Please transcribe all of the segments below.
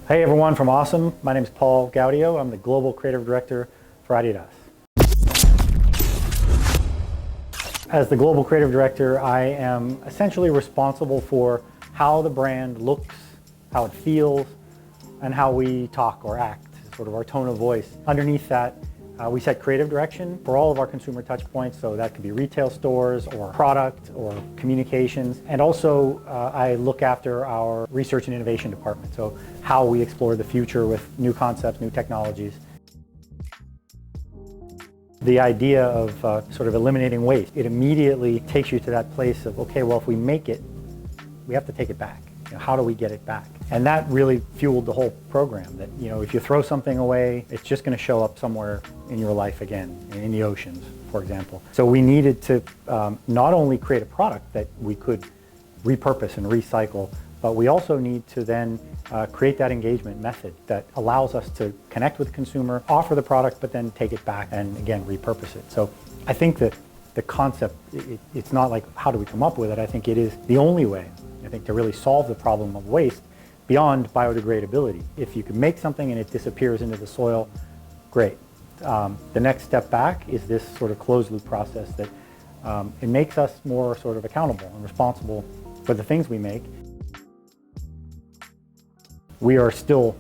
Hey everyone from Awesome, my name is Paul Gaudio. I'm the Global Creative Director for Adidas. As the Global Creative Director, I am essentially responsible for how the brand looks, how it feels, and how we talk or act, sort of our tone of voice. Underneath that, we set creative direction for all of our consumer touch points, so that could be retail stores or product or communications. And also, I look after our research and innovation department, so how we explore the future with new concepts, new technologies. The idea of sort of eliminating waste, it immediately takes you to that place of, okay, well, if we make it, we have to take it back. How do we get it back? And that really fueled the whole program, that if you throw something away, it's just going to show up somewhere in your life again, in the oceans, for example. So we needed to not only create a product that we could repurpose and recycle, but we also need to then create that engagement method that allows us to connect with the consumer, offer the product, but then take it back and again repurpose it. So I think that the concept, it's not like how do we come up with it, I think it is the only way, I think, to really solve the problem of waste beyond biodegradability. If you can make something and it disappears into the soil, great. The next step back is this sort of closed loop process that it makes us more sort of accountable and responsible for the things we make. We are still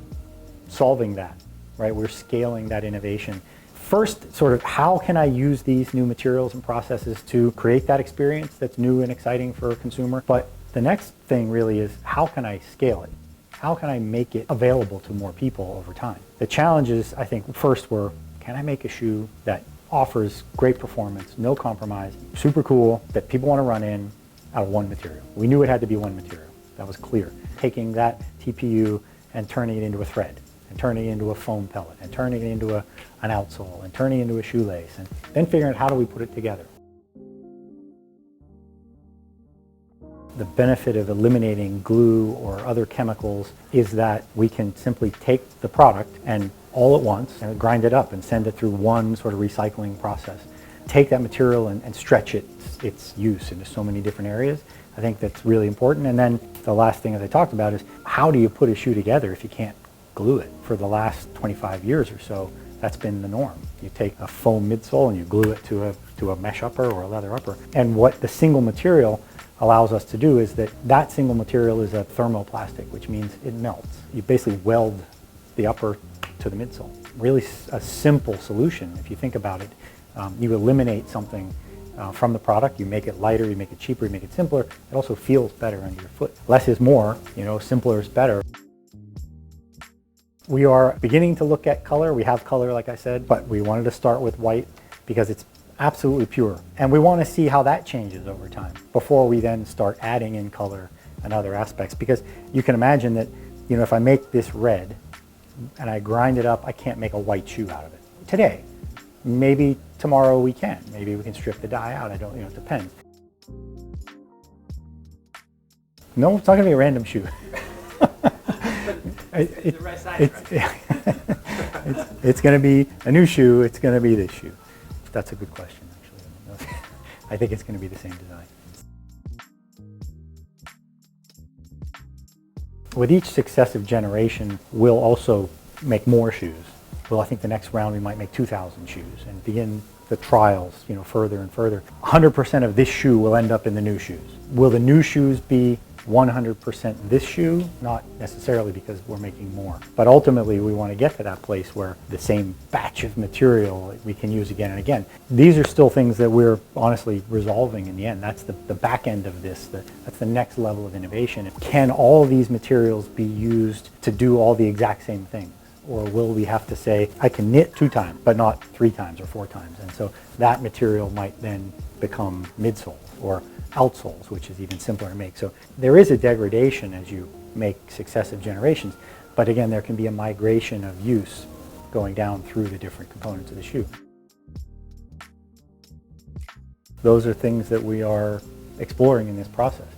solving that, right? We're scaling that innovation. First, sort of how can I use these new materials and processes to create that experience that's new and exciting for a consumer? But the next thing really is, how can I scale it? How can I make it available to more people over time? The challenges, I think, first were, can I make a shoe that offers great performance, no compromise, super cool, that people want to run in out of one material? We knew it had to be one material. That was clear. Taking that TPU and turning it into a thread, and turning it into a foam pellet, and turning it into an outsole, and turning it into a shoelace, and then figuring out how do we put it together. The benefit of eliminating glue or other chemicals is that we can simply take the product and all at once and grind it up and send it through one sort of recycling process. Take that material and stretch its use into so many different areas. I think that's really important. And then the last thing that I talked about is, how do you put a shoe together if you can't glue it? For the last 25 years or so, that's been the norm. You take a foam midsole and you glue it to a mesh upper or a leather upper. And what the single material allows us to do is that single material is a thermoplastic, which means it melts. You basically weld the upper to the midsole. Really a simple solution if you think about it. You eliminate something from the product, you make it lighter, you make it cheaper, you make it simpler. It also feels better under your foot. Less is more, simpler is better. We are beginning to look at color. We have color, like I said, but we wanted to start with white because it's absolutely pure. And we want to see how that changes over time before we then start adding in color and other aspects. Because you can imagine that, if I make this red and I grind it up, I can't make a white shoe out of it today. Maybe tomorrow we can. Maybe we can strip the dye out. I don't, it depends. No, it's not going to be a random shoe. It's going to be a new shoe. It's going to be this shoe. That's a good question, actually. I think it's going to be the same design. With each successive generation, we'll also make more shoes. Well, I think the next round we might make 2,000 shoes and begin the trials, further and further. 100% of this shoe will end up in the new shoes. Will the new shoes be 100% this shoe? Not necessarily, because we're making more. But ultimately, we want to get to that place where the same batch of material we can use again and again. These are still things that we're honestly resolving in the end. That's the back end of this. That's the next level of innovation. Can all these materials be used to do all the exact same things? Or will we have to say, I can knit 2 times, but not 3 times or 4 times? And so that material might then become midsoles or outsoles, which is even simpler to make. So there is a degradation as you make successive generations, but again, there can be a migration of use going down through the different components of the shoe. Those are things that we are exploring in this process.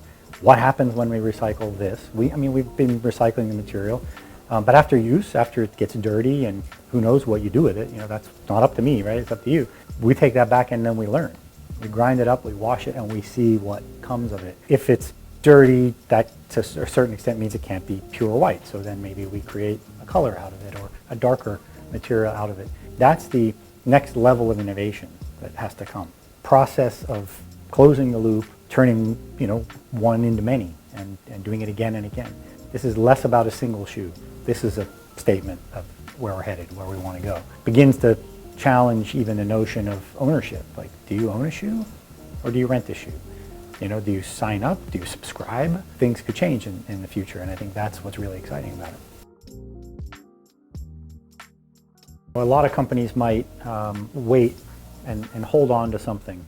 What happens when we recycle this? We've been recycling the material, but after use, after it gets dirty and who knows what you do with it, that's not up to me, right? It's up to you. We take that back and then we learn. We grind it up, we wash it, and we see what comes of it. If it's dirty, that to a certain extent means it can't be pure white. So then maybe we create a color out of it or a darker material out of it. That's the next level of innovation that has to come. Process of closing the loop, turning one into many and doing it again and again. This is less about a single shoe. This is a statement of where we're headed, where we want to go. Begins to challenge even the notion of ownership. Like, do you own a shoe or do you rent a shoe? Do you sign up? Do you subscribe? Things could change in the future, and I think that's what's really exciting about it. A lot of companies might wait and hold on to something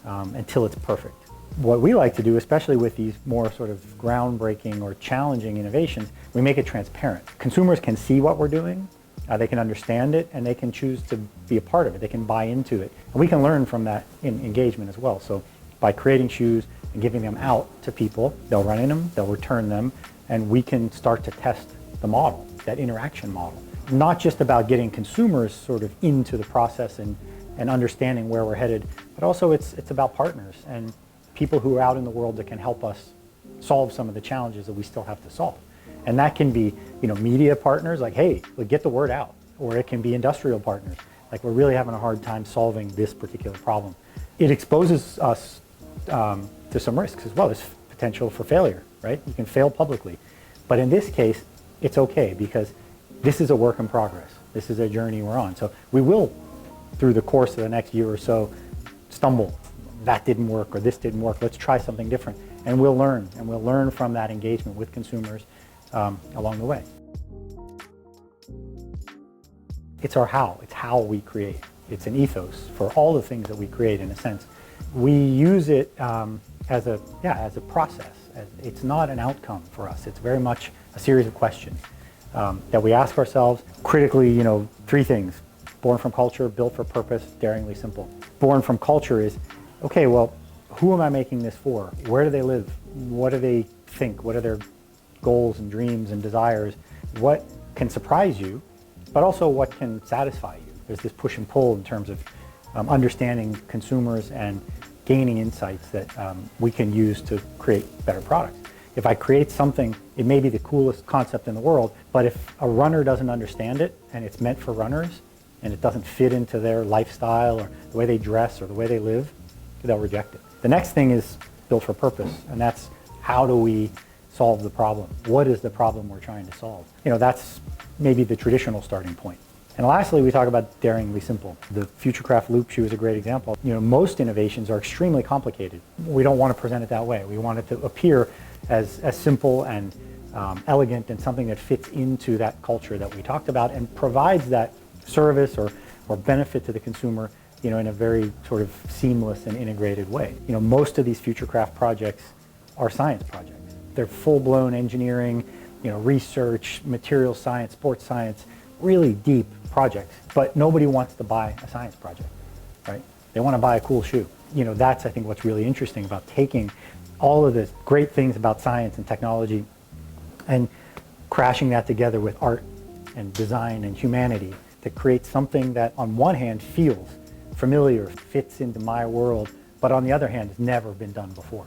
until it's perfect. What we like to do, especially with these more sort of groundbreaking or challenging innovations, we make it transparent. Consumers can see what we're doing, they can understand it, and they can choose to be a part of it. They can buy into it. And we can learn from that engagement as well. So by creating shoes and giving them out to people, they'll run in them, they'll return them, and we can start to test the model, that interaction model. Not just about getting consumers sort of into the process and understanding where we're headed, but also it's about partners and people who are out in the world that can help us solve some of the challenges that we still have to solve. And that can be, media partners, like, hey, get the word out. Or it can be industrial partners, like, we're really having a hard time solving this particular problem. It exposes us to some risks as well. There's potential for failure, right? You can fail publicly. But in this case, it's okay because this is a work in progress. This is a journey we're on. So we will, through the course of the next year or so, stumble. That didn't work or this didn't work. Let's try something different. And we'll learn. And we'll learn from that engagement with consumers along the way. It's our how. It's how we create. It's an ethos for all the things that we create, in a sense. We use it as a process. It's not an outcome for us. It's very much a series of questions that we ask ourselves. Critically, 3 things. Born from culture, built for purpose, daringly simple. Born from culture is, okay, well, who am I making this for? Where do they live? What do they think? What are their goals and dreams and desires? What can surprise you, but also what can satisfy you? There's this push and pull in terms of understanding consumers and gaining insights that we can use to create better products. If I create something, it may be the coolest concept in the world, but if a runner doesn't understand it and it's meant for runners and it doesn't fit into their lifestyle or the way they dress or the way they live, they'll reject it. The next thing is built for purpose, and that's how do we solve the problem? What is the problem we're trying to solve? That's maybe the traditional starting point. And lastly, we talk about daringly simple. The FUTURECRAFT.LOOP shoe is a great example. Most innovations are extremely complicated. We don't want to present it that way. We want it to appear as simple and elegant and something that fits into that culture that we talked about and provides that service or benefit to the consumer in a very sort of seamless and integrated way. Most of these FUTURECRAFT projects are science projects. They're full-blown engineering, research, material science, sports science, really deep projects. But nobody wants to buy a science project, right? They want to buy a cool shoe. That's, I think, what's really interesting about taking all of the great things about science and technology and crashing that together with art and design and humanity to create something that on one hand feels familiar, fits into my world, but on the other hand has never been done before.